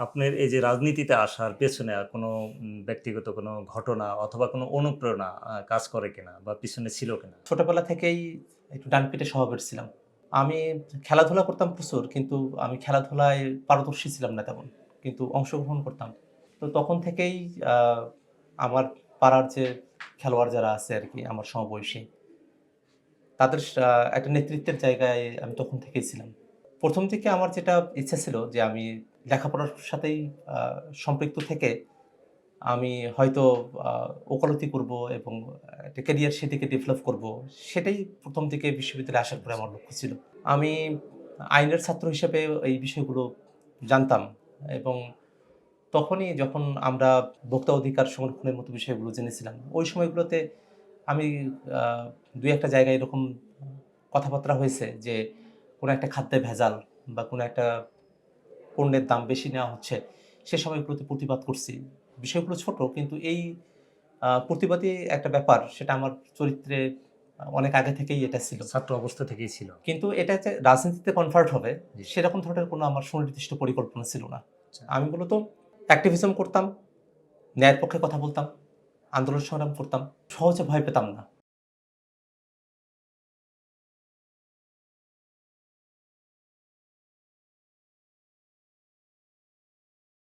আপনার এই যে রাজনীতিতে আসার পেছনে কোনো ব্যক্তিগত কোনো ঘটনা অথবা কোনো অনুপ্রেরণা কাজ করে কিনা বা পিছনে ছিল কিনা? ছোটবেলা থেকেই একটু ডানপিটে স্বভাবের ছিলাম। আমি খেলাধুলা করতাম প্রচুর, কিন্তু আমি খেলাধুলায় পারদর্শী ছিলাম না তেমন। কিন্তু অংশগ্রহণ করতাম। তো তখন থেকেই আ আমার পাড়ার যে খেলোয়াড় যারা আছে আরকি আমার সমবয়সী, তাদের একটা নেতৃত্বের জায়গায় আমি তখন থেকেই ছিলাম। ১ম দিকে আমার যেটা ইচ্ছা ছিল যে আমি লেখাপড়ার সাথেই আ সম্পৃক্ত থেকে আমি হয়তো আ ওকালতি করব এবং একটা ক্যারিয়ার সেদিকে ডেভেলপ করব। সেটাই ১ম দিকে বিশ্ববিদ্যালয়ে আসার পরে আচ্ছা। আমার লক্ষ্য ছিল। আমি আইনের ছাত্র হিসেবে এই বিষয়গুলো জানতাম এবং তখনই যখন আমরা ভোক্তা অধিকার সংরক্ষণের মতো বিষয়গুলো জেনেছিলাম, ওই সময়গুলোতে আমি আ ২-১ টা জায়গায় এরকম কথাবার্তা হয়েছে যে, কোনো একটা খাদ্যে ভেজাল বা কোনো একটা পণ্যের দাম বেশি নেওয়া হচ্ছে, সে সময়গুলোতে প্রতিবাদ করছি। বিষয়গুলো ছোট, কিন্তু এই প্রতিবাদী একটা ব্যাপার, সেটা আমার চরিত্রে অনেক আগে থেকেই এটা ছিল। ছাত্র অবস্থা থেকেই ছিল। কিন্তু এটা যে রাজনীতিতে কনভার্ট হবে, জি। সেরকম ধরনের কোনো আমার সুনির্দিষ্ট পরিকল্পনা ছিল না। আচ্ছা। আমি মূলত অ্যাক্টিভিজম করতাম, ন্যায়ের পক্ষে কথা বলতাম, আন্দোলন সংগ্রাম করতাম। সহজে ভয় পেতাম না।